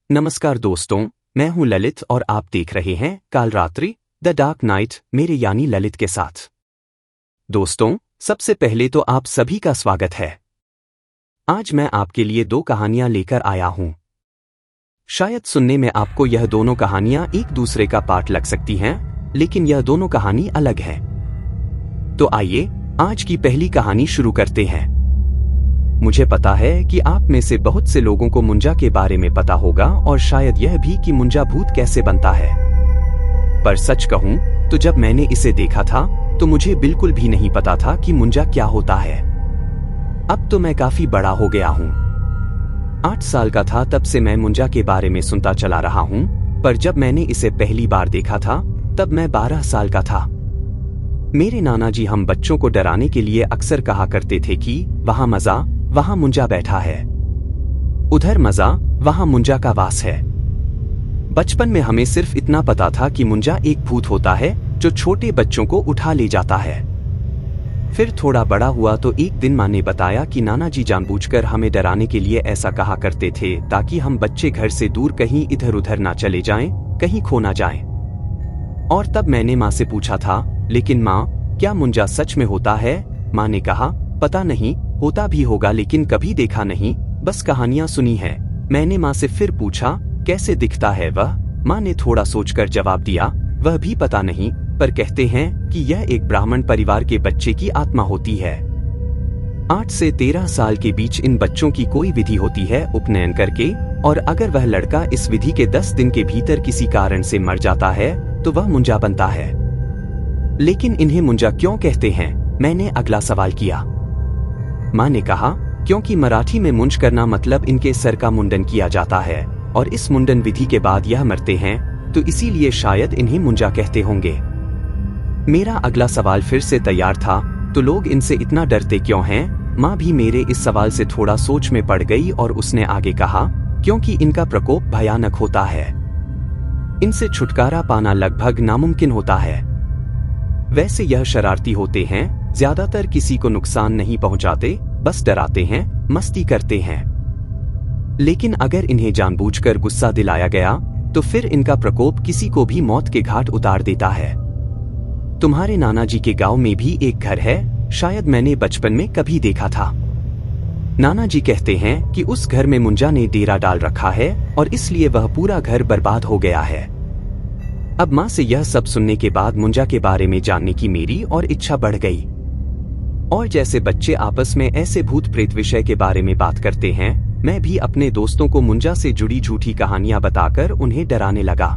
नमस्कार दोस्तों, मैं हूं ललित और आप देख रहे हैं काल रात्रि द डार्क नाइट मेरे यानी ललित के साथ। दोस्तों, सबसे पहले तो आप सभी का स्वागत है। आज मैं आपके लिए दो कहानियां लेकर आया हूं। शायद सुनने में आपको यह दोनों कहानियां एक दूसरे का पार्ट लग सकती हैं, लेकिन यह दोनों कहानी अलग है। तो आइए आज की पहली कहानी शुरू करते हैं। मुझे पता है कि आप में से बहुत से लोगों को मुंजा के बारे में पता होगा और शायद यह भी कि मुंजा भूत कैसे बनता है। पर सच कहूं तो जब मैंने इसे देखा था तो मुझे बिल्कुल भी नहीं पता था कि मुंजा क्या होता है। अब तो मैं काफी बड़ा हो गया हूं। 8 साल का था तब से मैं मुंजा के बारे में सुनता चला रहा हूं, पर जब मैंने इसे पहली बार देखा था तब मैं 12 साल का था। मेरे नाना जी हम बच्चों को डराने के लिए अक्सर कहा करते थे कि वहां मजा, वहां मुंजा बैठा है, उधर मजा, वहां मुंजा का वास है। बचपन में हमें सिर्फ इतना पता था कि मुंजा एक भूत होता है जो छोटे बच्चों को उठा ले जाता है। फिर थोड़ा बड़ा हुआ तो एक दिन माँ ने बताया कि नाना जी जानबूझकर हमें डराने के लिए ऐसा कहा करते थे ताकि हम बच्चे घर से दूर कहीं इधर उधर ना चले जाएं, कहीं खो ना जाएं। और तब मैंने माँ से पूछा था, लेकिन माँ, क्या मुंजा सच में होता है? माँ ने कहा, पता नहीं, होता भी होगा लेकिन कभी देखा नहीं, बस कहानियां सुनी है। मैंने माँ से फिर पूछा, कैसे दिखता है वह? माँ ने थोड़ा सोचकर जवाब दिया, वह भी पता नहीं, पर कहते हैं कि यह एक ब्राह्मण परिवार के बच्चे की आत्मा होती है। 8 से 13 साल के बीच इन बच्चों की कोई विधि होती है उपनयन करके, और अगर वह लड़का इस विधि के 10 दिन के भीतर किसी कारण से मर जाता है तो वह मुंजा बनता है। लेकिन इन्हें मुंजा क्यों कहते हैं? मैंने अगला सवाल किया। माँ ने कहा, क्योंकि मराठी में मुंज करना मतलब इनके सर का मुंडन किया जाता है, और इस मुंडन विधि के बाद यह मरते हैं, तो इसीलिए शायद इन्हें मुंजा कहते होंगे। मेरा अगला सवाल फिर से तैयार था, तो लोग इनसे इतना डरते क्यों हैं? माँ भी मेरे इस सवाल से थोड़ा सोच में पड़ गई और उसने आगे कहा, क्योंकि इनका प्रकोप भयानक होता है। इनसे छुटकारा पाना लगभग नामुमकिन होता है। वैसे यह शरारती होते हैं, ज्यादातर किसी को नुकसान नहीं पहुंचाते, बस डराते हैं, मस्ती करते हैं। लेकिन अगर इन्हें जानबूझकर गुस्सा दिलाया गया तो फिर इनका प्रकोप किसी को भी मौत के घाट उतार देता है। तुम्हारे नाना जी के गांव में भी एक घर है, शायद मैंने बचपन में कभी देखा था। नाना जी कहते हैं कि उस घर में मुंजा ने डेरा डाल रखा है और इसलिए वह पूरा घर बर्बाद हो गया है। अब माँ से यह सब सुनने के बाद मुंजा के बारे में जानने की मेरी और इच्छा बढ़ गई। और जैसे बच्चे आपस में ऐसे भूत प्रेत विषय के बारे में बात करते हैं, मैं भी अपने दोस्तों को मुंजा से जुड़ी झूठी कहानियां बताकर उन्हें डराने लगा।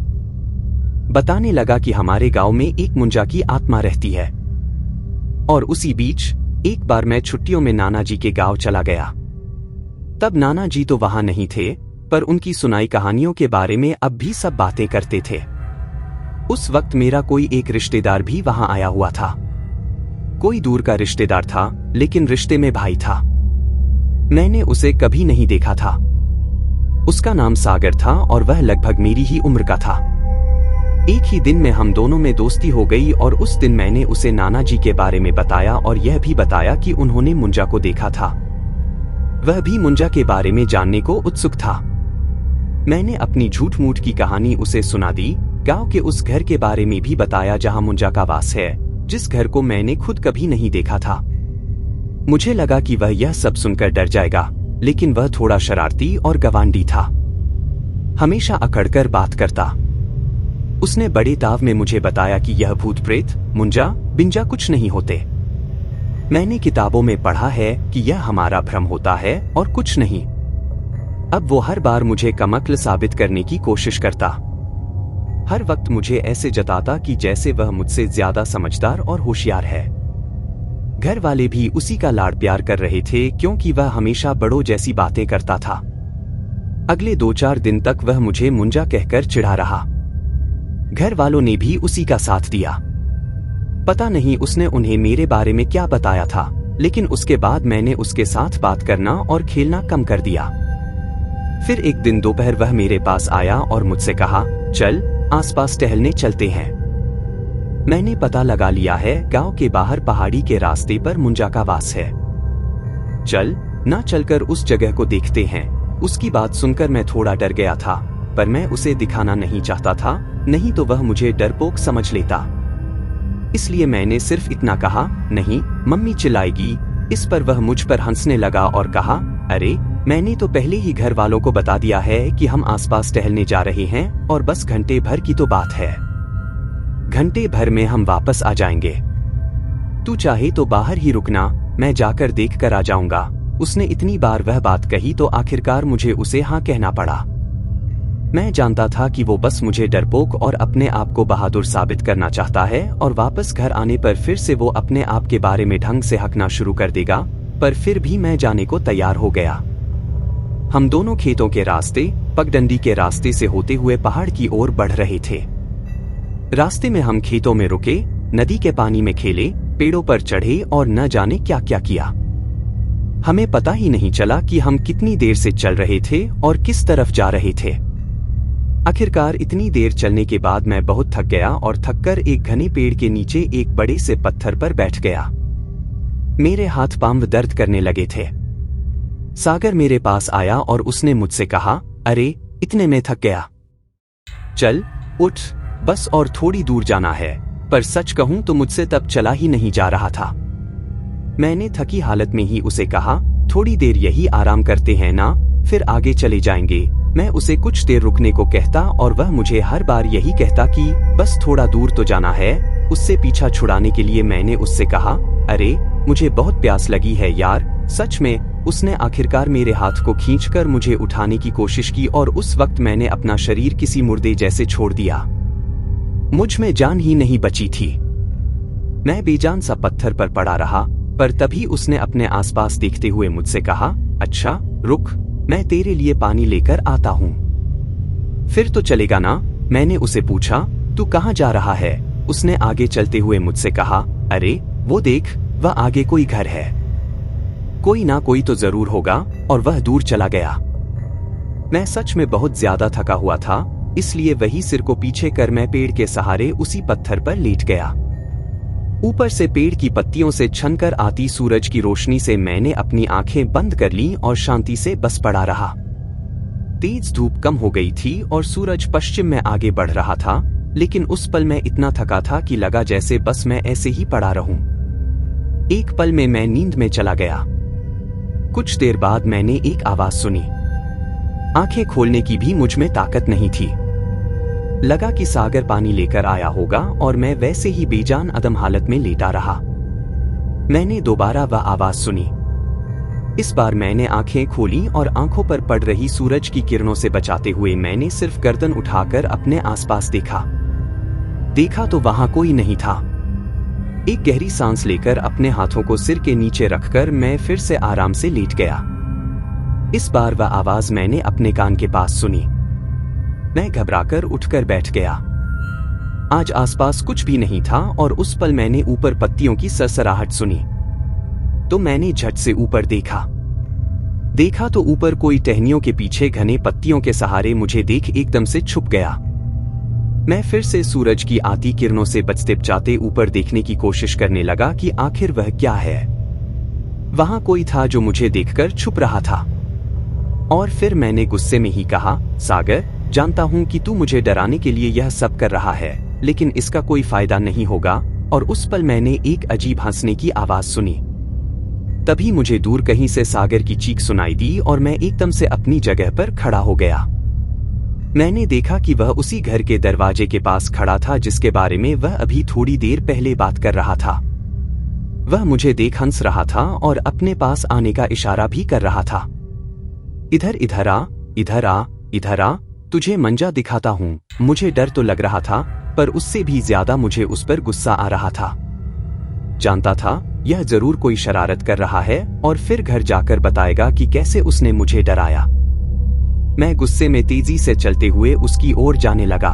बताने लगा कि हमारे गांव में एक मुंजा की आत्मा रहती है। और उसी बीच एक बार मैं छुट्टियों में नाना जी के गांव चला गया। तब नाना जी तो वहां नहीं थे, पर उनकी सुनाई कहानियों के बारे में अब भी सब बातें करते थे। उस वक्त मेरा कोई एक रिश्तेदार भी वहां आया हुआ था। कोई दूर का रिश्तेदार था, लेकिन रिश्ते में भाई था। मैंने उसे कभी नहीं देखा था। उसका नाम सागर था और वह लगभग मेरी ही उम्र का था। एक ही दिन में हम दोनों में दोस्ती हो गई और उस दिन मैंने उसे नाना जी के बारे में बताया और यह भी बताया कि उन्होंने मुंजा को देखा था। वह भी मुंजा के बारे में जानने को उत्सुक था। मैंने अपनी झूठ मूठ की कहानी उसे सुना दी, गांव के उस घर के बारे में भी बताया जहां मुंजा का वास है, जिस घर को मैंने खुद कभी नहीं देखा था। मुझे लगा कि वह यह सब सुनकर डर जाएगा, लेकिन वह थोड़ा शरारती और गवांडी था। हमेशा अकड़कर बात करता। उसने बड़े ताव में मुझे बताया कि यह भूत प्रेत, मुंजा बिंजा कुछ नहीं होते। मैंने किताबों में पढ़ा है कि यह हमारा भ्रम होता है और कुछ नहीं। अब वो हर बार मुझे कमक्ल साबित करने की कोशिश करता। हर वक्त मुझे ऐसे जताता कि जैसे वह मुझसे ज्यादा समझदार और होशियार है। घर वाले भी उसी का लाड़ प्यार कर रहे थे क्योंकि वह हमेशा बड़ों जैसी बातें करता था। अगले 2-4 दिन तक वह मुझे मुंजा कहकर चिढ़ा रहा। घर वालों ने भी उसी का साथ दिया। पता नहीं उसने उन्हें मेरे बारे में क्या बताया था, लेकिन उसके बाद मैंने उसके साथ बात करना और खेलना कम कर दिया। फिर एक दिन दोपहर वह मेरे पास आया और मुझसे कहा, चल आसपास टहलने चलते हैं। मैंने पता लगा लिया है, गांव के बाहर पहाड़ी के रास्ते पर मुंजा का वास है। चल ना चलकर उस जगह को देखते हैं। उसकी बात सुनकर मैं थोड़ा डर गया था, पर मैं उसे दिखाना नहीं चाहता था, नहीं तो वह मुझे डरपोक समझ लेता। इसलिए मैंने सिर्फ इतना कहा, नहीं, मम्मी चिल्लाएगी। इस पर वह मुझ पर हंसने लगा और कहा, अरे मैंने तो पहले ही घर वालों को बता दिया है कि हम आसपास टहलने जा रहे हैं और बस घंटे भर की तो बात है। घंटे भर में हम वापस आ जाएंगे। तू चाहे तो बाहर ही रुकना, मैं जाकर देख कर आ जाऊंगा। उसने इतनी बार वह बात कही तो आखिरकार मुझे उसे हाँ कहना पड़ा। मैं जानता था कि वो बस मुझे डरपोक और अपने आप को बहादुर साबित करना चाहता है और वापस घर आने पर फिर से वो अपने आप के बारे में ढंग से हकना शुरू कर देगा, पर फिर भी मैं जाने को तैयार हो गया। हम दोनों खेतों के रास्ते, पगडंडी के रास्ते से होते हुए पहाड़ की ओर बढ़ रहे थे। रास्ते में हम खेतों में रुके, नदी के पानी में खेले, पेड़ों पर चढ़े और न जाने क्या क्या किया। हमें पता ही नहीं चला कि हम कितनी देर से चल रहे थे और किस तरफ जा रहे थे। आखिरकार इतनी देर चलने के बाद मैं बहुत थक गया और थककर एक घने पेड़ के नीचे एक बड़े से पत्थर पर बैठ गया। मेरे हाथ पांव दर्द करने लगे थे। सागर मेरे पास आया और उसने मुझसे कहा, अरे इतने में थक गया? चल उठ, बस और थोड़ी दूर जाना है। पर सच कहूं तो मुझसे तब चला ही नहीं जा रहा था। मैंने थकी हालत में ही उसे कहा, थोड़ी देर यही आराम करते हैं ना, फिर आगे चले जाएंगे। मैं उसे कुछ देर रुकने को कहता और वह मुझे हर बार यही कहता कि बस थोड़ा दूर तो जाना है। उससे पीछा छुड़ाने के लिए मैंने उससे कहा, अरे मुझे बहुत प्यास लगी है यार। सच में उसने आखिरकार मेरे हाथ को खींचकर मुझे उठाने की कोशिश की और उस वक्त मैंने अपना शरीर किसी मुर्दे जैसे छोड़ दिया। मुझ में जान ही नहीं बची थी। मैं बेजान सा पत्थर पर पड़ा रहा, पर तभी उसने अपने आसपास देखते हुए मुझसे कहा, अच्छा रुक, मैं तेरे लिए पानी लेकर आता हूं। फिर तो चलेगा ना? मैंने उसे पूछा, तू कहां जा रहा है? उसने आगे चलते हुए मुझसे कहा, अरे वो देख, वह आगे कोई घर है। कोई ना कोई तो जरूर होगा। और वह दूर चला गया। मैं सच में बहुत ज्यादा थका हुआ था, इसलिए वही सिर को पीछे कर मैं पेड़ के सहारे उसी पत्थर पर लेट गया। ऊपर से पेड़ की पत्तियों से छनकर आती सूरज की रोशनी से मैंने अपनी आंखें बंद कर लीं और शांति से बस पड़ा रहा। तेज धूप कम हो गई थी और सूरज पश्चिम में आगे बढ़ रहा था, लेकिन उस पल मैं इतना थका था कि लगा जैसे बस मैं ऐसे ही पड़ा रहूं। एक पल में मैं नींद में चला गया। कुछ देर बाद मैंने एक आवाज सुनी। आंखें खोलने की भी मुझ में ताकत नहीं थी। लगा कि सागर पानी लेकर आया होगा और मैं वैसे ही बेजान अदम हालत में लेटा रहा। मैंने दोबारा वह आवाज सुनी। इस बार मैंने आंखें खोली और आंखों पर पड़ रही सूरज की किरणों से बचाते हुए मैंने सिर्फ गर्दन उठाकर अपने आसपास देखा तो वहां कोई नहीं था। एक गहरी सांस लेकर अपने हाथों को सिर के नीचे रखकर मैं फिर से आराम से लेट गया। इस बार वह आवाज मैंने अपने कान के पास सुनी। मैं घबराकर उठकर बैठ गया। आज आसपास कुछ भी नहीं था और उस पल मैंने ऊपर पत्तियों की सरसराहट सुनी। तो मैंने झट से ऊपर देखा तो ऊपर कोई टहनियों के पीछे घने पत्तियों के सहारे मुझे देख एकदम से छुप गया। मैं फिर से सूरज की आती किरणों से बचते बचाते ऊपर देखने की कोशिश करने लगा कि आखिर वह क्या है। वहां कोई था जो मुझे देखकर छुप रहा था। और फिर मैंने गुस्से में ही कहा, सागर, जानता हूं कि तू मुझे डराने के लिए यह सब कर रहा है, लेकिन इसका कोई फायदा नहीं होगा। और उस पल मैंने एक अजीब हंसने की आवाज सुनी। तभी मुझे दूर कहीं से सागर की चीख सुनाई दी और मैं एकदम से अपनी जगह पर खड़ा हो गया। मैंने देखा कि वह उसी घर के दरवाजे के पास खड़ा था जिसके बारे में वह अभी थोड़ी देर पहले बात कर रहा था। वह मुझे देख हंस रहा था और अपने पास आने का इशारा भी कर रहा था। इधर आ, तुझे मंजा दिखाता हूं। मुझे डर तो लग रहा था, पर उससे भी ज्यादा मुझे उस पर गुस्सा आ रहा था। जानता था यह जरूर कोई शरारत कर रहा है और फिर घर जाकर बताएगा कि कैसे उसने मुझे डराया। मैं गुस्से में तेजी से चलते हुए उसकी ओर जाने लगा।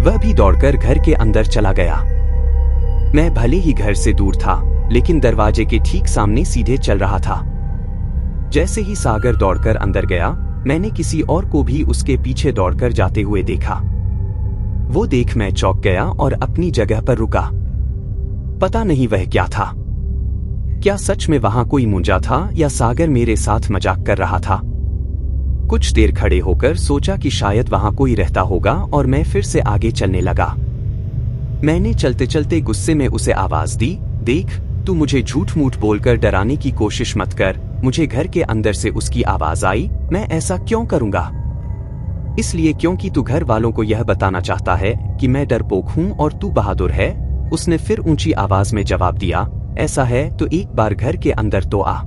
वह भी दौड़कर घर के अंदर चला गया। मैं भले ही घर से दूर था, लेकिन दरवाजे के ठीक सामने सीधे चल रहा था। जैसे ही सागर दौड़कर अंदर गया, मैंने किसी और को भी उसके पीछे दौड़कर जाते हुए देखा। वो देख मैं चौंक गया और अपनी जगह पर रुका। पता नहीं वह क्या था। क्या सच में वहां कोई मुंजा था या सागर मेरे साथ मजाक कर रहा था? कुछ देर खड़े होकर सोचा कि शायद वहां कोई रहता होगा और मैं फिर से आगे चलने लगा। मैंने चलते चलते गुस्से में उसे आवाज दी, देख, तू मुझे झूठ मूठ बोलकर डराने की कोशिश मत कर। मुझे घर के अंदर से उसकी आवाज आई, मैं ऐसा क्यों करूंगा? इसलिए क्योंकि तू घर वालों को यह बताना चाहता है कि मैं डरपोक हूं और तू बहादुर है। उसने फिर ऊंची आवाज में जवाब दिया, ऐसा है तो एक बार घर के अंदर तो आ।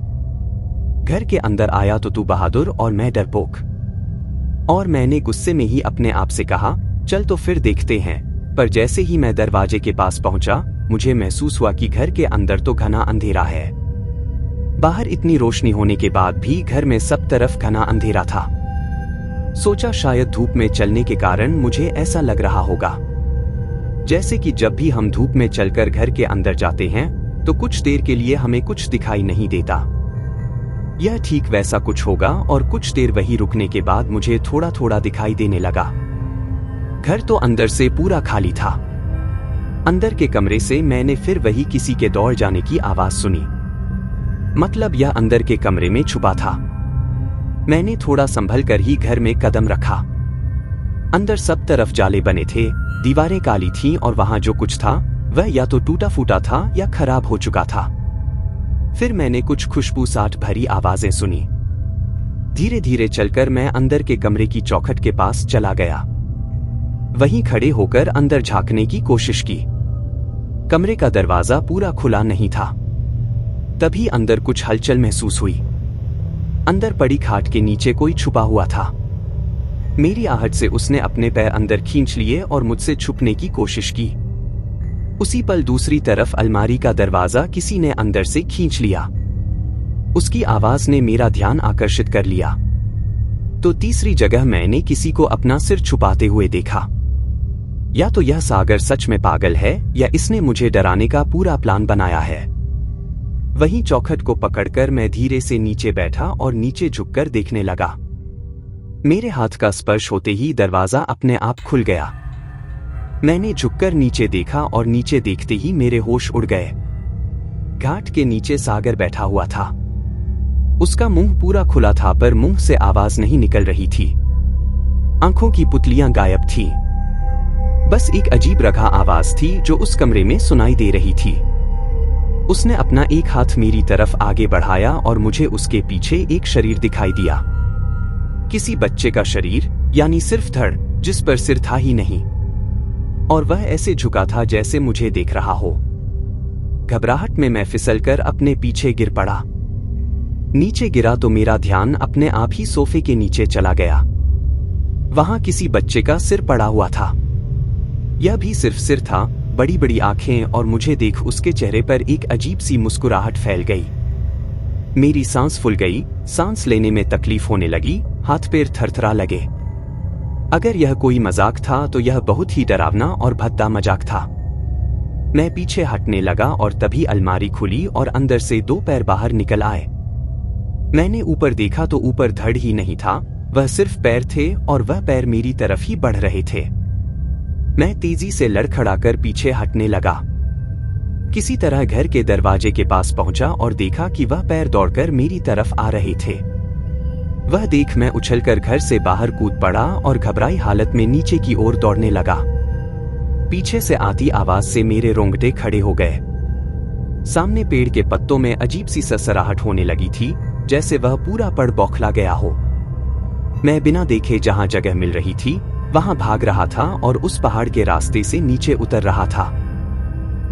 घर के अंदर आया तो तू बहादुर और मैं डरपोक। और मैंने गुस्से में ही अपने आप से कहा, चल तो फिर देखते हैं। पर जैसे ही मैं दरवाजे के पास पहुंचा, मुझे महसूस हुआ कि घर के अंदर तो घना अंधेरा है। बाहर इतनी रोशनी होने के बाद भी घर में सब तरफ घना अंधेरा था। सोचा शायद धूप में चलने के कारण मुझे ऐसा लग रहा होगा। जैसे कि जब भी हम धूप में चलकर घर के अंदर जाते हैं तो कुछ देर के लिए हमें कुछ दिखाई नहीं देता। यह ठीक वैसा कुछ होगा और कुछ देर वही रुकने के बाद मुझे थोड़ा थोड़ा दिखाई देने लगा। घर तो अंदर से पूरा खाली था। अंदर के कमरे से मैंने फिर वही किसी के दौड़ जाने की आवाज सुनी। मतलब यह अंदर के कमरे में छुपा था। मैंने थोड़ा संभल कर ही घर में कदम रखा। अंदर सब तरफ जाले बने थे, दीवारें काली थीं और वहां जो कुछ था वह या तो टूटा फूटा था या खराब हो चुका था। फिर मैंने कुछ खुशबू साठ भरी आवाजें सुनी। धीरे धीरे चलकर मैं अंदर के कमरे की चौखट के पास चला गया। वहीं खड़े होकर अंदर झांकने की कोशिश की। कमरे का दरवाजा पूरा खुला नहीं था। तभी अंदर कुछ हलचल महसूस हुई। अंदर पड़ी खाट के नीचे कोई छुपा हुआ था। मेरी आहट से उसने अपने पैर अंदर खींच लिए और मुझसे छुपने की कोशिश की। उसी पल दूसरी तरफ अलमारी का दरवाजा किसी ने अंदर से खींच लिया। उसकी आवाज ने मेरा ध्यान आकर्षित कर लिया। तो तीसरी जगह मैंने किसी को अपना सिर छुपाते हुए देखा। या तो यह सागर सच में पागल है या इसने मुझे डराने का पूरा प्लान बनाया है। वहीं चौखट को पकड़कर मैं धीरे से नीचे बैठा और नीचे झुककर देखने लगा। मेरे हाथ का स्पर्श होते ही दरवाजा अपने आप खुल गया। मैंने झुककर नीचे देखा और नीचे देखते ही मेरे होश उड़ गए। घाट के नीचे सागर बैठा हुआ था। उसका मुंह पूरा खुला था पर मुंह से आवाज नहीं निकल रही थी। आंखों की पुतलियां गायब थीं। बस एक अजीब रगा आवाज थी जो उस कमरे में सुनाई दे रही थी। उसने अपना एक हाथ मेरी तरफ आगे बढ़ाया और मुझे उसके पीछे एक शरीर दिखाई दिया। किसी बच्चे का शरीर, यानी सिर्फ धड़, जिस पर सिर था ही नहीं। और वह ऐसे झुका था जैसे मुझे देख रहा हो। घबराहट में मैं फिसलकर अपने पीछे गिर पड़ा। नीचे गिरा तो मेरा ध्यान अपने आप ही सोफे के नीचे चला गया। वहां किसी बच्चे का सिर पड़ा हुआ था। यह भी सिर्फ सिर था, बड़ी बड़ी आंखें, और मुझे देख उसके चेहरे पर एक अजीब सी मुस्कुराहट फैल गई। मेरी सांस फूल गई, सांस लेने में तकलीफ होने लगी, हाथ पैर थरथरा लगे। अगर यह कोई मजाक था तो यह बहुत ही डरावना और भद्दा मजाक था। मैं पीछे हटने लगा और तभी अलमारी खुली और अंदर से दो पैर बाहर निकल आए। मैंने ऊपर देखा तो ऊपर धड़ ही नहीं था, वह सिर्फ पैर थे और वह पैर मेरी तरफ ही बढ़ रहे थे। मैं तेजी से लड़खड़ाकर पीछे हटने लगा। किसी तरह घर के दरवाजे के पास पहुंचा और देखा कि वह पैर दौड़कर मेरी तरफ आ रहे थे। वह देख मैं उछलकर घर से बाहर कूद पड़ा और घबराई हालत में नीचे की ओर दौड़ने लगा। पीछे से आती आवाज से मेरे रोंगटे खड़े हो गए। सामने पेड़ के पत्तों में अजीब सी सरसराहट होने लगी थी, जैसे वह पूरा पड़ बौखला गया हो। मैं बिना देखे जहां जगह मिल रही थी वहां भाग रहा था और उस पहाड़ के रास्ते से नीचे उतर रहा था।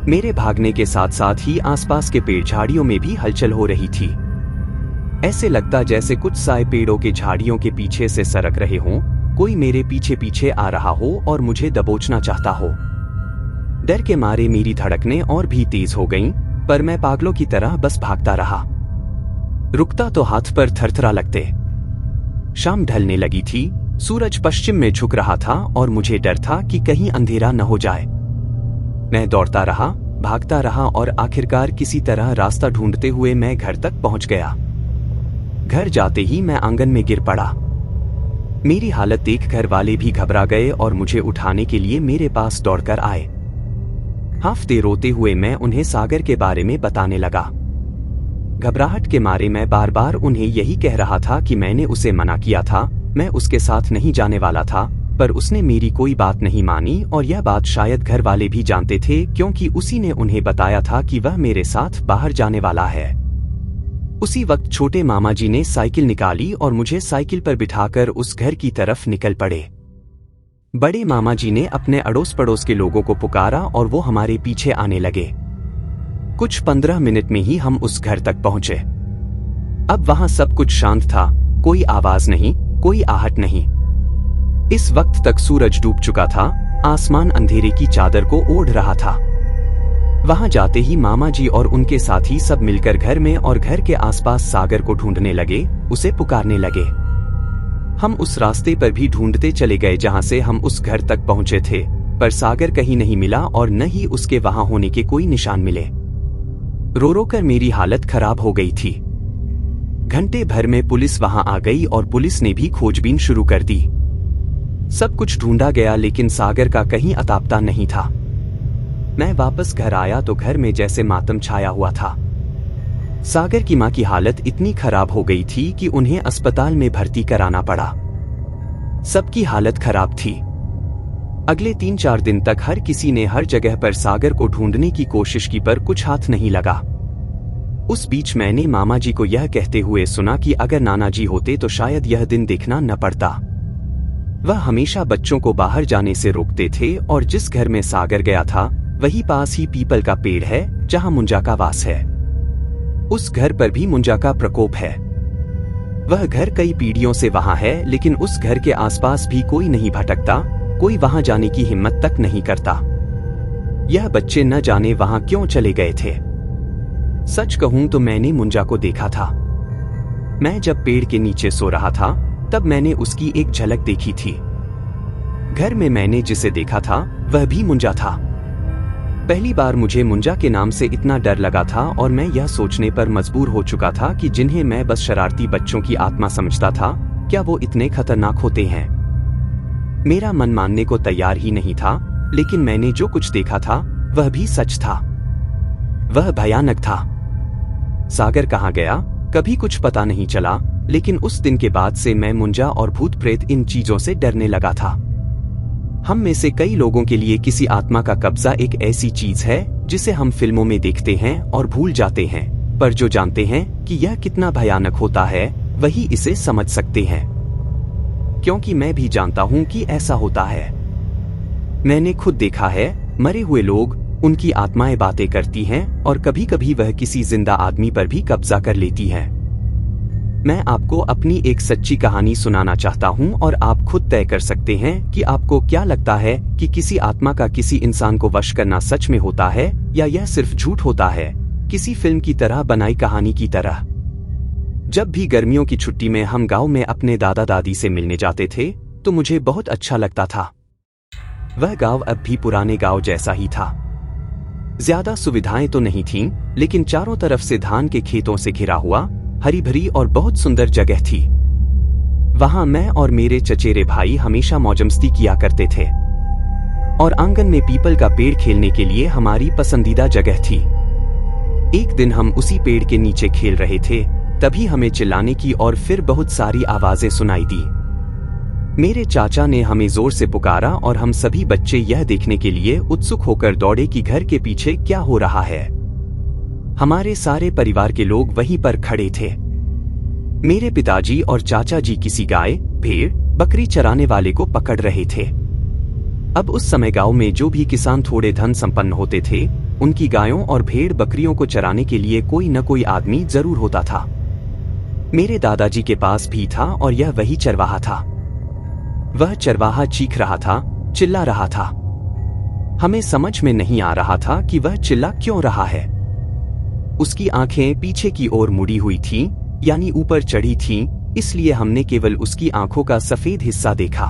मेरे भागने के साथ साथ ही आसपास के पेड़ झाड़ियों में भी हलचल हो रही थी। ऐसे लगता जैसे कुछ साए पेड़ों के झाड़ियों के पीछे से सरक रहे हों, कोई मेरे पीछे पीछे आ रहा हो और मुझे दबोचना चाहता हो। डर के मारे मेरी धड़कनें और भी तेज हो गईं, पर मैं पागलों की तरह बस भागता रहा। रुकता तो हाथ पर थरथरा लगते। शाम ढलने लगी थी, सूरज पश्चिम में झुक रहा था और मुझे डर था कि कहीं अंधेरा न हो जाए। मैं दौड़ता रहा, भागता रहा और आखिरकार किसी तरह रास्ता ढूंढते हुए मैं घर तक पहुंच गया। घर जाते ही मैं आंगन में गिर पड़ा। मेरी हालत देख घर वाले भी घबरा गए और मुझे उठाने के लिए मेरे पास दौड़कर आए। हाफते रोते हुए मैं उन्हें सागर के बारे में बताने लगा। घबराहट के मारे मैं बार बार उन्हें यही कह रहा था कि मैंने उसे मना किया था, मैं उसके साथ नहीं जाने वाला था, पर उसने मेरी कोई बात नहीं मानी और यह बात शायद घर वाले भी जानते थे क्योंकि उसी ने उन्हें बताया था कि वह मेरे साथ बाहर जाने वाला है। उसी वक्त छोटे मामा जी ने साइकिल निकाली और मुझे साइकिल पर बिठाकर उस घर की तरफ निकल पड़े। बड़े मामा जी ने अपने अड़ोस पड़ोस के लोगों को पुकारा और वो हमारे पीछे आने लगे। कुछ 15 मिनट में ही हम उस घर तक पहुंचे। अब वहां सब कुछ शांत था, कोई आवाज नहीं, कोई आहट नहीं। इस वक्त तक सूरज डूब चुका था, आसमान अंधेरे की चादर को ओढ़ रहा था। वहां जाते ही मामा जी और उनके साथी सब मिलकर घर में और घर के आसपास सागर को ढूंढने लगे, उसे पुकारने लगे। हम उस रास्ते पर भी ढूंढते चले गए जहां से हम उस घर तक पहुंचे थे, पर सागर कहीं नहीं मिला और न ही उसके वहां होने के कोई निशान मिले। रो रो कर मेरी हालत खराब हो गई थी। घंटे भर में पुलिस वहां आ गई और पुलिस ने भी खोजबीन शुरू कर दी। सब कुछ ढूंढा गया लेकिन सागर का कहीं अता पता नहीं था। मैं वापस घर आया तो घर में जैसे मातम छाया हुआ था। सागर की मां की हालत इतनी खराब हो गई थी कि उन्हें अस्पताल में भर्ती कराना पड़ा। सबकी हालत खराब थी। अगले 3-4 दिन तक हर किसी ने हर जगह पर सागर को ढूंढने की कोशिश की पर कुछ हाथ नहीं लगा। उस बीच मैंने मामा जी को यह कहते हुए सुना कि अगर नाना जी होते तो शायद यह दिन देखना न पड़ता। वह हमेशा बच्चों को बाहर जाने से रोकते थे और जिस घर में सागर गया था वही पास ही पीपल का पेड़ है जहां मुंजा का वास है। उस घर पर भी मुंजा का प्रकोप है। वह घर कई पीढ़ियों से वहां है लेकिन उस घर के आसपास भी कोई नहीं भटकता, कोई वहां जाने की हिम्मत तक नहीं करता। यह बच्चे न जाने वहां क्यों चले गए थे। सच कहूं तो मैंने मुंजा को देखा था। मैं जब पेड़ के नीचे सो रहा था तब मैंने उसकी एक झलक देखी थी। घर में मैंने जिसे देखा था वह भी मुंजा था। पहली बार मुझे मुंजा के नाम से इतना डर लगा था और मैं यह सोचने पर मजबूर हो चुका था कि जिन्हें मैं बस शरारती बच्चों की आत्मा समझता था, क्या वो इतने खतरनाक होते हैं। मेरा मन मानने को तैयार ही नहीं था, लेकिन मैंने जो कुछ देखा था वह भी सच था। वह भयानक था। सागर कहाँ गया कभी कुछ पता नहीं चला, लेकिन उस दिन के बाद से मैं मुंजा और भूत प्रेत इन चीजों से डरने लगा था। हम में से कई लोगों के लिए किसी आत्मा का कब्जा एक ऐसी चीज है जिसे हम फिल्मों में देखते हैं और भूल जाते हैं, पर जो जानते हैं कि यह कितना भयानक होता है वही इसे समझ सकते हैं। क्योंकि मैं भी जानता हूं कि ऐसा होता है। मैंने खुद देखा है, मरे हुए लोग, उनकी आत्माएं बातें करती हैं और कभी कभी वह किसी जिंदा आदमी पर भी कब्जा कर लेती हैं। मैं आपको अपनी एक सच्ची कहानी सुनाना चाहता हूं और आप खुद तय कर सकते हैं कि आपको क्या लगता है कि किसी आत्मा का किसी इंसान को वश करना सच में होता है या यह सिर्फ झूठ होता है, किसी फिल्म की तरह बनाई कहानी की तरह। जब भी गर्मियों की छुट्टी में हम गांव में अपने दादा दादी से मिलने जाते थे तो मुझे बहुत अच्छा लगता था। वह गांव अब भी पुराने गांव जैसा ही था। ज्यादा सुविधाएं तो नहीं थीं, लेकिन चारों तरफ से धान के खेतों से घिरा हुआ हरी भरी और बहुत सुंदर जगह थी। वहां मैं और मेरे चचेरे भाई हमेशा मौजमस्ती किया करते थे और आंगन में पीपल का पेड़ खेलने के लिए हमारी पसंदीदा जगह थी। एक दिन हम उसी पेड़ के नीचे खेल रहे थे, तभी हमें चिल्लाने की और फिर बहुत सारी आवाजें सुनाई दी। मेरे चाचा ने हमें जोर से पुकारा और हम सभी बच्चे यह देखने के लिए उत्सुक होकर दौड़े कि घर के पीछे क्या हो रहा है। हमारे सारे परिवार के लोग वहीं पर खड़े थे। मेरे पिताजी और चाचा जी किसी गाय, भेड़, बकरी चराने वाले को पकड़ रहे थे। अब उस समय गांव में जो भी किसान थोड़े धन संपन्न होते थे, उनकी गायों और भेड़ बकरियों को चराने के लिए कोई न कोई आदमी जरूर होता था। मेरे दादाजी के पास भी था और यह वही चरवाहा था। वह चरवाहा चीख रहा था, चिल्ला रहा था। हमें समझ में नहीं आ रहा था कि वह चिल्ला क्यों रहा है। उसकी आंखें पीछे की ओर मुड़ी हुई थीं, यानी ऊपर चढ़ी थीं, इसलिए हमने केवल उसकी आंखों का सफेद हिस्सा देखा।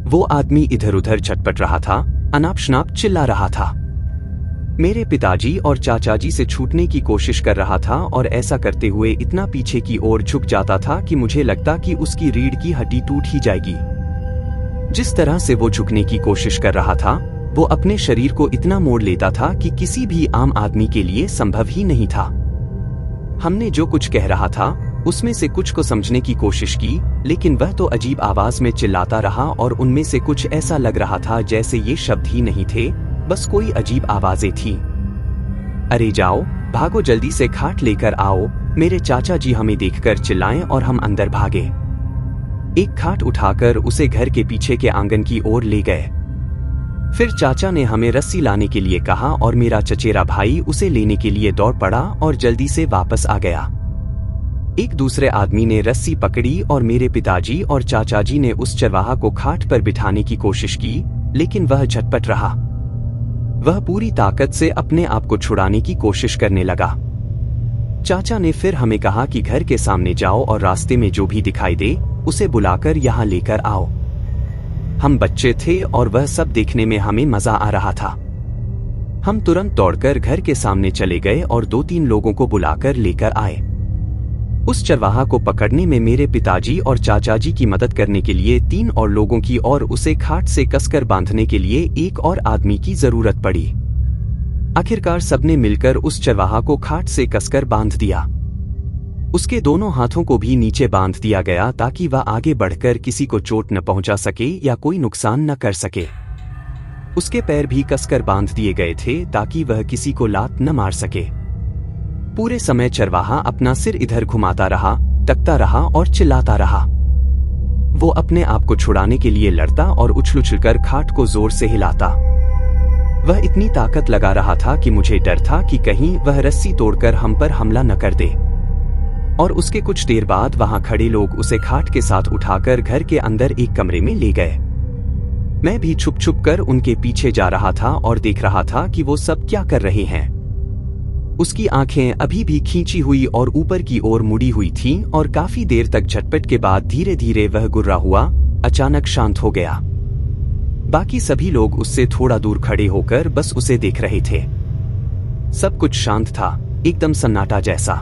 वो आदमी इधर उधर छटपट रहा था, अनाप शनाप चिल्ला रहा था। मेरे पिताजी और चाचाजी से छूटने की कोशिश कर रहा था और ऐसा करते हुए इतना पीछे की ओर झुक जाता था कि मुझे लगता कि उसकी रीढ़ की हड्डी टूट ही जाएगी। जिस तरह से वो झुकने की कोशिश कर रहा था, वो अपने शरीर को इतना मोड़ लेता था कि किसी भी आम आदमी के लिए संभव ही नहीं था। हमने जो कुछ कह रहा था उसमें से कुछ को समझने की कोशिश की, लेकिन वह तो अजीब आवाज में चिल्लाता रहा और उनमें से कुछ ऐसा लग रहा था जैसे ये शब्द ही नहीं थे, बस कोई अजीब आवाजें थीं। अरे जाओ, भागो, जल्दी से खाट लेकर आओ, मेरे चाचा जी हमें देखकर चिल्लाएं और हम अंदर भागे। एक खाट उठाकर उसे घर के पीछे के आंगन की ओर ले गए। फिर चाचा ने हमें रस्सी लाने के लिए कहा और मेरा चचेरा भाई उसे लेने के लिए दौड़ पड़ा और जल्दी से वापस आ गया। एक दूसरे आदमी ने रस्सी पकड़ी और मेरे पिताजी और चाचा जी ने उस चरवाहा को खाट पर बिठाने की कोशिश की, लेकिन वह झटपट रहा। वह पूरी ताकत से अपने आप को छुड़ाने की कोशिश करने लगा। चाचा ने फिर हमें कहा कि घर के सामने जाओ और रास्ते में जो भी दिखाई दे उसे बुलाकर यहाँ लेकर आओ। हम बच्चे थे और वह सब देखने में हमें मजा आ रहा था। हम तुरंत दौड़कर घर के सामने चले गए और 2-3 लोगों को बुलाकर लेकर आए। उस चरवाहा को पकड़ने में मेरे पिताजी और चाचा जी की मदद करने के लिए 3 और लोगों की और उसे खाट से कसकर बांधने के लिए एक और आदमी की जरूरत पड़ी। आखिरकार सबने मिलकर उस चरवाहा को खाट से कसकर बांध दिया। उसके दोनों हाथों को भी नीचे बांध दिया गया ताकि वह आगे बढ़कर किसी को चोट न पहुंचा सके या कोई नुकसान न कर सके। उसके पैर भी कसकर बांध दिए गए थे ताकि वह किसी को लात न मार सके। पूरे समय चरवाहा अपना सिर इधर घुमाता रहा, टकता रहा और चिल्लाता रहा। वो अपने आप को छुड़ाने के लिए लड़ता और उछल-उछलकर खाट को जोर से हिलाता। वह इतनी ताकत लगा रहा था कि मुझे डर था कि कहीं वह रस्सी तोड़कर हम पर हमला न कर दे। और उसके कुछ देर बाद वहां खड़े लोग उसे खाट के साथ उठाकर घर के अंदर एक कमरे में ले गए। मैं भी छुप छुप कर उनके पीछे जा रहा था और देख रहा था कि वो सब क्या कर रहे हैं। उसकी आंखें अभी भी खींची हुई और ऊपर की ओर मुड़ी हुई थीं और काफी देर तक झटपट के बाद धीरे धीरे वह गुर्रा हुआ, अचानक शांत हो गया। बाकी सभी लोग उससे थोड़ा दूर खड़े होकर बस उसे देख रहे थे। सब कुछ शांत था, एकदम सन्नाटा जैसा।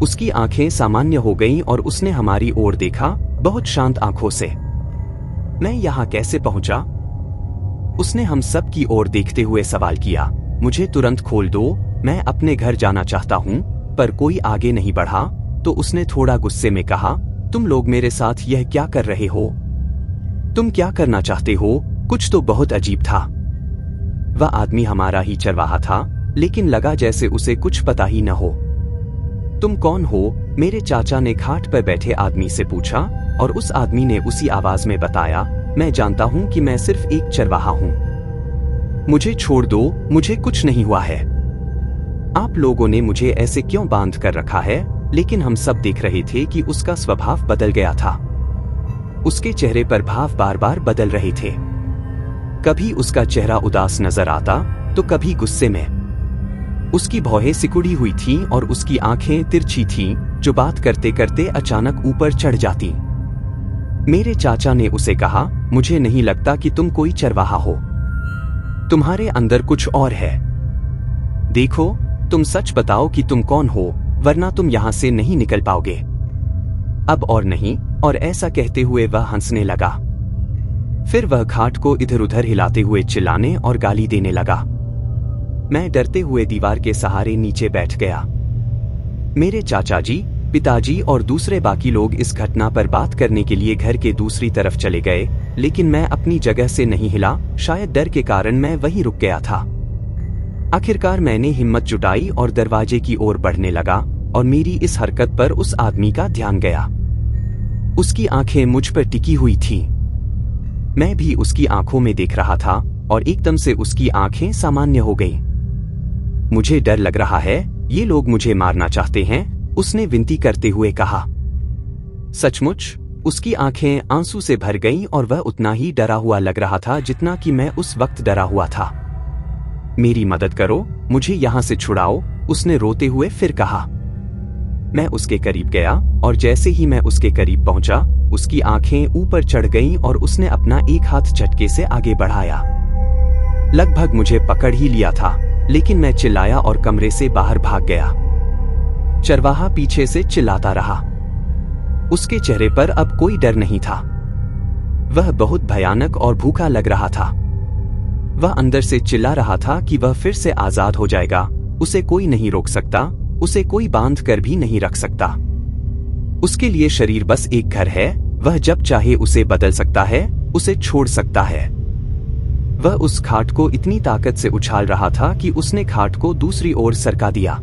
उसकी आंखें सामान्य हो गईं और उसने हमारी ओर देखा, बहुत शांत आंखों से। मैं यहाँ कैसे पहुंचा? उसने हम सब की ओर देखते हुए सवाल किया। मुझे तुरंत खोल दो, मैं अपने घर जाना चाहता हूँ, पर कोई आगे नहीं बढ़ा तो उसने थोड़ा गुस्से में कहा, तुम लोग मेरे साथ यह क्या कर रहे हो? तुम क्या करना चाहते हो? कुछ तो बहुत अजीब था। वह आदमी हमारा ही चरवाहा था, लेकिन लगा जैसे उसे कुछ पता ही न हो। तुम कौन हो? मेरे चाचा ने खाट पर बैठे आदमी से पूछा और उस आदमी ने उसी आवाज में बताया, मैं जानता हूं कि मैं सिर्फ एक चरवाहा हूं। मुझे छोड़ दो, मुझे कुछ नहीं हुआ है। आप लोगों ने मुझे ऐसे क्यों बांध कर रखा है? लेकिन हम सब देख रहे थे कि उसका स्वभाव बदल गया था। उसके चेहरे पर भाव बार बार बदल रहे थे। कभी उसका चेहरा उदास नजर आता तो कभी गुस्से में। उसकी भौहें सिकुड़ी हुई थीं और उसकी आंखें तिरछी थीं, जो बात करते करते अचानक ऊपर चढ़ जाती। मेरे चाचा ने उसे कहा, मुझे नहीं लगता कि तुम कोई चरवाहा हो। तुम्हारे अंदर कुछ और है। देखो, तुम सच बताओ कि तुम कौन हो, वरना तुम यहां से नहीं निकल पाओगे। अब और नहीं। और ऐसा कहते हुए वह हंसने लगा। फिर वह खाट को इधर उधर हिलाते हुए चिल्लाने और गाली देने लगा। मैं डरते हुए दीवार के सहारे नीचे बैठ गया। मेरे चाचा जी, पिताजी और दूसरे बाकी लोग इस घटना पर बात करने के लिए घर के दूसरी तरफ चले गए, लेकिन मैं अपनी जगह से नहीं हिला। शायद डर के कारण मैं वहीं रुक गया था। आखिरकार मैंने हिम्मत जुटाई और दरवाजे की ओर बढ़ने लगा और मेरी इस हरकत पर उस आदमी का ध्यान गया। उसकी आंखें मुझ पर टिकी हुई थीं। मैं भी उसकी आंखों में देख रहा था और एकदम से उसकी आंखें सामान्य हो गईं। मुझे डर लग रहा है, ये लोग मुझे मारना चाहते हैं, उसने विनती करते हुए कहा। सचमुच उसकी आंखें आंसू से भर गईं और वह उतना ही डरा हुआ लग रहा था जितना कि मैं उस वक्त डरा हुआ था। मेरी मदद करो, मुझे यहां से छुड़ाओ, उसने रोते हुए फिर कहा। मैं उसके करीब गया और जैसे ही मैं उसके करीब पहुंचा, उसकी आंखें ऊपर चढ़ गईं और उसने अपना एक हाथ झटके से आगे बढ़ाया। लगभग मुझे पकड़ ही लिया था, लेकिन मैं चिल्लाया और कमरे से बाहर भाग गया। चरवाहा पीछे से चिल्लाता रहा। उसके चेहरे पर अब कोई डर नहीं था। वह बहुत भयानक और भूखा लग रहा था। वह अंदर से चिल्ला रहा था कि वह फिर से आजाद हो जाएगा, उसे कोई नहीं रोक सकता, उसे कोई बांध कर भी नहीं रख सकता। उसके लिए शरीर बस एक घर है, वह जब चाहे उसे बदल सकता है, उसे छोड़ सकता है। वह उस खाट को इतनी ताकत से उछाल रहा था कि उसने खाट को दूसरी ओर सरका दिया।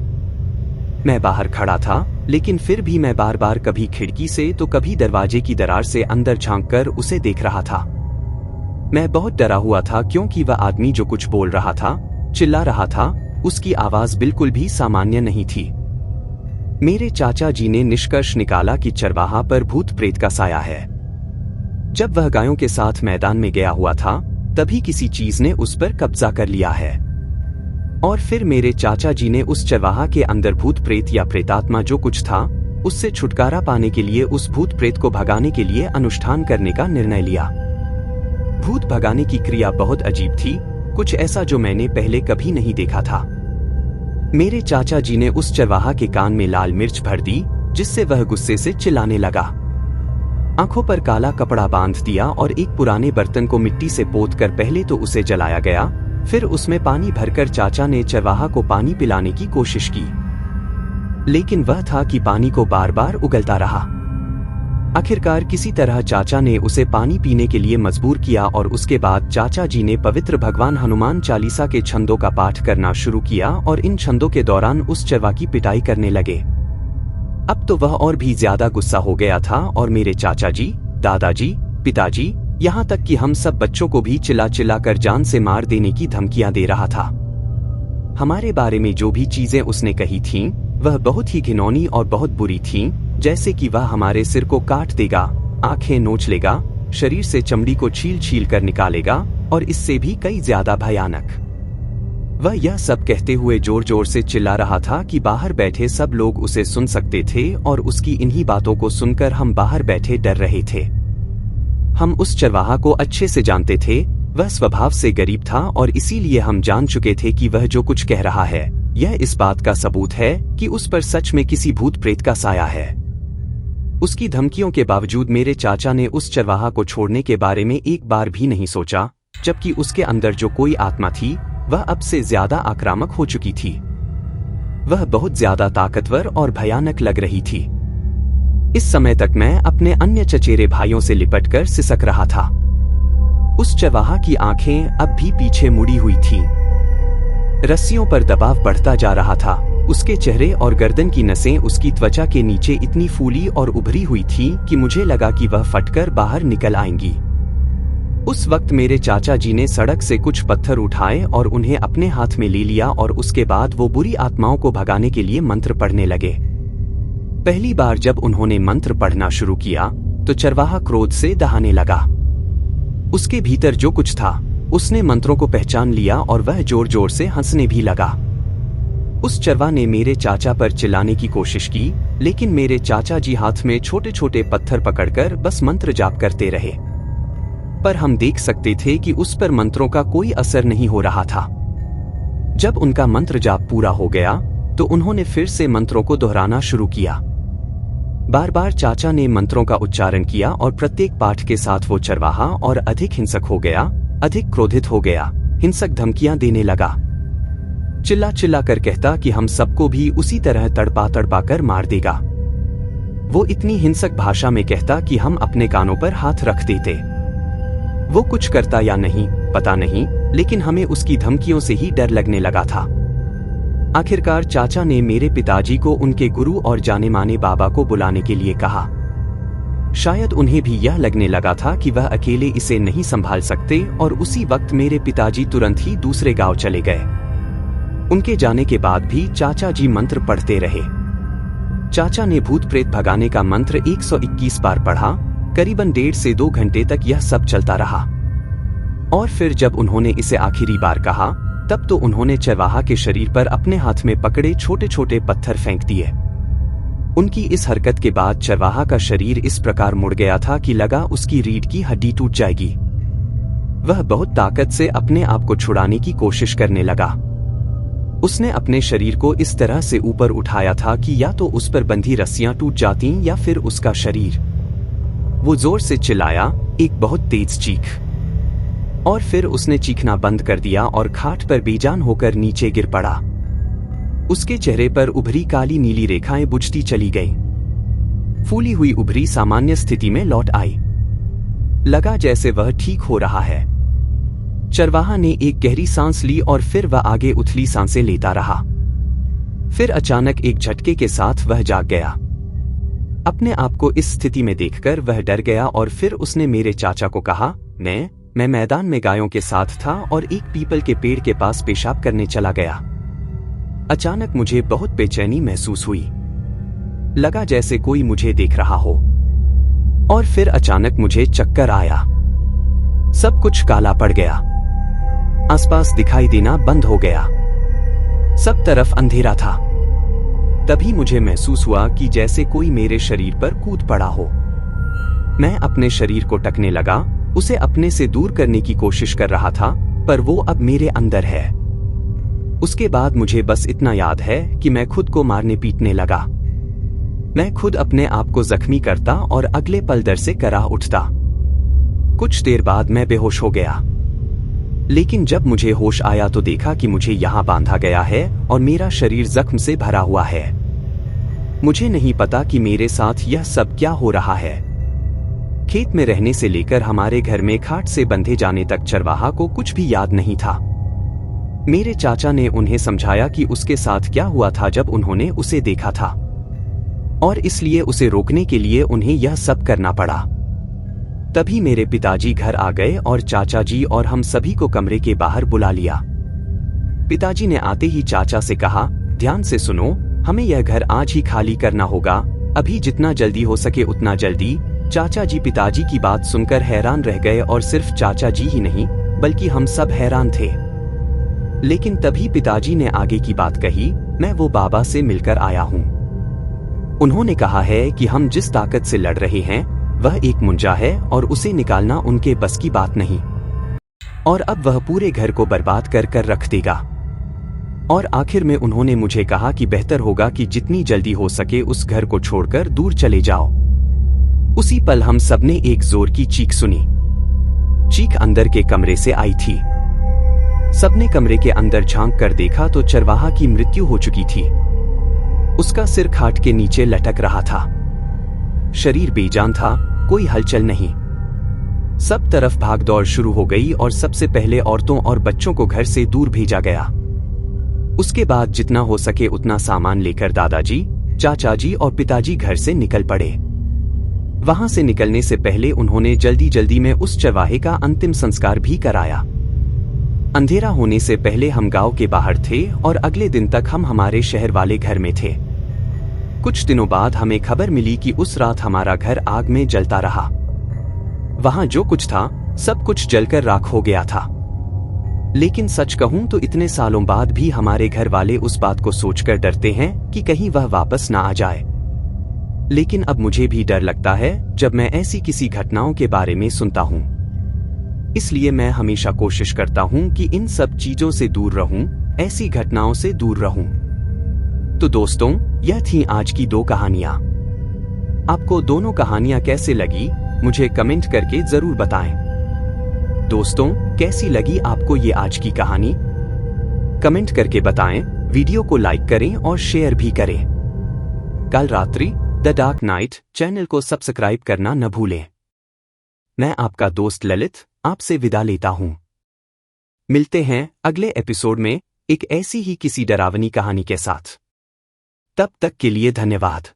मैं बाहर खड़ा था, लेकिन फिर भी मैं बार बार कभी खिड़की से तो कभी दरवाजे की दरार से अंदर झांक कर उसे देख रहा था। मैं बहुत डरा हुआ था क्योंकि वह आदमी जो कुछ बोल रहा था, चिल्ला रहा था, उसकी आवाज बिल्कुल भी सामान्य नहीं थी। मेरे चाचा जी ने निष्कर्ष निकाला कि चरवाहा पर भूत प्रेत का साया है। जब वह गायों के साथ मैदान में गया हुआ था, तभी किसी चीज ने उस पर कब्जा कर लिया है। और फिर मेरे चाचा जी ने उस चरवाहा के अंदर भूत प्रेत या प्रेतात्मा जो कुछ था, उससे छुटकारा पाने के लिए उस भूत प्रेत को भगाने के लिए अनुष्ठान करने का निर्णय लिया। भूत भगाने की क्रिया बहुत अजीब थी, कुछ ऐसा जो मैंने पहले कभी नहीं देखा था। मेरे चाचा जी ने उस चरवाहा के कान में लाल मिर्च भर दी, जिससे वह गुस्से से चिल्लाने लगा। आंखों पर काला कपड़ा बांध दिया और एक पुराने बर्तन को मिट्टी से पोतकर पहले तो उसे जलाया गया, फिर उसमें पानी भरकर चाचा ने चरवाहा को पानी पिलाने की कोशिश की, लेकिन वह था कि पानी को बार बार उगलता रहा। आखिरकार किसी तरह चाचा ने उसे पानी पीने के लिए मजबूर किया और उसके बाद चाचा जी ने पवित्र भगवान हनुमान चालीसा के छंदों का पाठ करना शुरू किया और इन छंदों के दौरान उस चरवा की पिटाई करने लगे। अब तो वह और भी ज्यादा गुस्सा हो गया था और मेरे चाचा जी, दादाजी, पिताजी, यहाँ तक कि हम सब बच्चों को भी चिल्ला चिल्ला कर जान से मार देने की धमकियां दे रहा था। हमारे बारे में जो भी चीजें उसने कही थीं, वह बहुत ही घिनौनी और बहुत बुरी थीं, जैसे कि वह हमारे सिर को काट देगा, आंखें नोच लेगा, शरीर से चमड़ी को छील छील कर निकालेगा और इससे भी कई ज्यादा भयानक। वह यह सब कहते हुए जोर जोर से चिल्ला रहा था कि बाहर बैठे सब लोग उसे सुन सकते थे और उसकी इन्हीं बातों को सुनकर हम बाहर बैठे डर रहे थे। हम उस चरवाहा को अच्छे से जानते थे, वह स्वभाव से गरीब था और इसीलिए हम जान चुके थे कि वह जो कुछ कह रहा है, यह इस बात का सबूत है कि उस पर सच में किसी भूत प्रेत का साया है। उसकी धमकियों के बावजूद मेरे चाचा ने उस चरवाहा को छोड़ने के बारे में एक बार भी नहीं सोचा, जबकि उसके अंदर जो कोई आत्मा थी, वह अब से ज्यादा आक्रामक हो चुकी थी। वह बहुत ज्यादा ताकतवर और भयानक लग रही थी। इस समय तक मैं अपने अन्य चचेरे भाइयों से लिपटकर सिसक रहा था। उस चरवाहा की आंखें अब भी पीछे मुड़ी हुई थीं। रस्सियों पर दबाव बढ़ता जा रहा था। उसके चेहरे और गर्दन की नसें उसकी त्वचा के नीचे इतनी फूली और उभरी हुई थी कि मुझे लगा कि वह फटकर बाहर निकल आएंगी। उस वक्त मेरे चाचा जी ने सड़क से कुछ पत्थर उठाए और उन्हें अपने हाथ में ले लिया और उसके बाद वो बुरी आत्माओं को भगाने के लिए मंत्र पढ़ने लगे। पहली बार जब उन्होंने मंत्र पढ़ना शुरू किया तो चरवाहा क्रोध से दहाने लगा। उसके भीतर जो कुछ था, उसने मंत्रों को पहचान लिया और वह जोर जोर से हंसने भी लगा। उस चरवा ने मेरे चाचा पर चिल्लाने की कोशिश की, लेकिन मेरे चाचा जी हाथ में छोटे छोटे पत्थर पकड़कर बस मंत्र जाप करते रहे। पर हम देख सकते थे कि उस पर मंत्रों का कोई असर नहीं हो रहा था। जब उनका मंत्र जाप पूरा हो गया तो उन्होंने फिर से मंत्रों को दोहराना शुरू किया। बार बार चाचा ने मंत्रों का उच्चारण किया और प्रत्येक पाठ के साथ वो चरवाहा और अधिक हिंसक हो गया, अधिक क्रोधित हो गया, हिंसक धमकियां देने लगा। चिल्ला चिल्ला कर कहता कि हम सबको भी उसी तरह तड़पा तड़पा कर मार देगा। वो इतनी हिंसक भाषा में कहता कि हम अपने कानों पर हाथ रख देते। वो कुछ करता या नहीं पता नहीं, लेकिन हमें उसकी धमकियों से ही डर लगने लगा था। आखिरकार चाचा ने मेरे पिताजी को उनके गुरु और जाने माने बाबा को बुलाने के लिए कहा। शायद उन्हें भी यह लगने लगा था कि वह अकेले इसे नहीं संभाल सकते और उसी वक्त मेरे पिताजी तुरंत ही दूसरे गांव चले गए। उनके जाने के बाद भी चाचा जी मंत्र पढ़ते रहे। चाचा ने भूत प्रेत भगाने का मंत्र 121 बार पढ़ा। करीबन 1.5 से 2 घंटे तक यह सब चलता रहा और फिर जब उन्होंने इसे आखिरी बार कहा, तब तो उन्होंने चरवाहा के शरीर पर अपने हाथ में पकड़े छोटे छोटे पत्थर फेंक दिए। उनकी इस हरकत के बाद चरवाहा का शरीर इस प्रकार मुड़ गया था कि लगा उसकी रीढ़ की हड्डी टूट जाएगी। वह बहुत ताकत से अपने आप को छुड़ाने की कोशिश करने लगा। उसने अपने शरीर को इस तरह से ऊपर उठाया था कि या तो उस पर बंधी रस्सियां टूट जाती या फिर उसका शरीर। वो जोर से चिल्लाया, एक बहुत तेज चीख, और फिर उसने चीखना बंद कर दिया और खाट पर बेजान होकर नीचे गिर पड़ा। उसके चेहरे पर उभरी काली नीली रेखाएं बुझती चली गईं। फूली हुई उभरी सामान्य स्थिति में लौट आई। लगा जैसे वह ठीक हो रहा है। चरवाहा ने एक गहरी सांस ली और फिर वह आगे उथली सांसें लेता रहा। फिर अचानक एक झटके के साथ वह जाग गया। अपने आप को इस स्थिति में देखकर वह डर गया और फिर उसने मेरे चाचा को कहा, मैं मैदान में गायों के साथ था और एक पीपल के पेड़ के पास पेशाब करने चला गया। अचानक मुझे बहुत बेचैनी महसूस हुई। लगा जैसे कोई मुझे देख रहा हो। और फिर अचानक मुझे चक्कर आया। सब कुछ काला पड़ गया। आसपास दिखाई देना बंद हो गया। सब तरफ अंधेरा था। तभी मुझे महसूस हुआ कि जैसे कोई मेरे शरीर पर कूद पड़ा हो। मैं अपने शरीर को टकने लगा, उसे अपने से दूर करने की कोशिश कर रहा था, पर वो अब मेरे अंदर है। उसके बाद मुझे बस इतना याद है कि मैं खुद को मारने पीटने लगा। मैं खुद अपने आप को जख्मी करता और अगले पल डर से कराह उठता। कुछ देर बाद मैं बेहोश हो गया। लेकिन जब मुझे होश आया तो देखा कि मुझे यहां बांधा गया है और मेरा शरीर जख्म से भरा हुआ है। मुझे नहीं पता कि मेरे साथ यह सब क्या हो रहा है। खेत में रहने से लेकर हमारे घर में खाट से बंधे जाने तक चरवाहा को कुछ भी याद नहीं था। मेरे चाचा ने उन्हें समझाया कि उसके साथ क्या हुआ था जब उन्होंने उसे देखा था, और इसलिए उसे रोकने के लिए उन्हें यह सब करना पड़ा। तभी मेरे पिताजी घर आ गए और चाचा जी और हम सभी को कमरे के बाहर बुला लिया। पिताजी ने आते ही चाचा से कहा, ध्यान से सुनो, हमें यह घर आज ही खाली करना होगा, अभी जितना जल्दी हो सके उतना जल्दी। चाचा जी पिताजी की बात सुनकर हैरान रह गए और सिर्फ चाचा जी ही नहीं बल्कि हम सब हैरान थे। लेकिन तभी पिताजी ने आगे की बात कही, मैं वो बाबा से मिलकर आया हूँ। उन्होंने कहा है कि हम जिस ताकत से लड़ रहे हैं वह एक मुंजा है और उसे निकालना उनके बस की बात नहीं, और अब वह पूरे घर को बर्बाद कर कर रख देगा। और आखिर में उन्होंने मुझे कहा कि बेहतर होगा कि जितनी जल्दी हो सके उस घर को छोड़कर दूर चले जाओ। उसी पल हम सबने एक जोर की चीख सुनी। चीख अंदर के कमरे से आई थी। सबने कमरे के अंदर झांक कर देखा तो चरवाहा की मृत्यु हो चुकी थी। उसका सिर खाट के नीचे लटक रहा था। शरीर बेजान था, कोई हलचल नहीं। सब तरफ भागदौड़ शुरू हो गई और सबसे पहले औरतों और बच्चों को घर से दूर भेजा गया। उसके बाद जितना हो सके उतना सामान लेकर दादाजी, चाचा जी और पिताजी घर से निकल पड़े। वहां से निकलने से पहले उन्होंने जल्दी जल्दी में उस चरवाहे का अंतिम संस्कार भी कराया। अंधेरा होने से पहले हम गांव के बाहर थे और अगले दिन तक हम हमारे शहर वाले घर में थे। कुछ दिनों बाद हमें खबर मिली कि उस रात हमारा घर आग में जलता रहा। वहां जो कुछ था सब कुछ जलकर राख हो गया था। लेकिन सच कहूं तो इतने सालों बाद भी हमारे घर वाले उस बात को सोचकर डरते हैं कि कहीं वह वापस ना आ जाए। लेकिन अब मुझे भी डर लगता है जब मैं ऐसी किसी घटनाओं के बारे में सुनता हूं। इसलिए मैं हमेशा कोशिश करता हूं कि इन सब चीजों से दूर रहूं, ऐसी घटनाओं से दूर रहूं। तो दोस्तों, यह थी आज की 2 कहानियां। आपको दोनों कहानियां कैसे लगी मुझे कमेंट करके जरूर बताएं। दोस्तों, कैसी लगी आपको ये आज की कहानी? कमेंट करके बताएं, वीडियो को लाइक करें और शेयर भी करें। कल रात्रि द डार्क नाइट चैनल को सब्सक्राइब करना न भूलें। मैं आपका दोस्त ललित आपसे विदा लेता हूं। मिलते हैं अगले एपिसोड में एक ऐसी ही किसी डरावनी कहानी के साथ। तब तक के लिए धन्यवाद।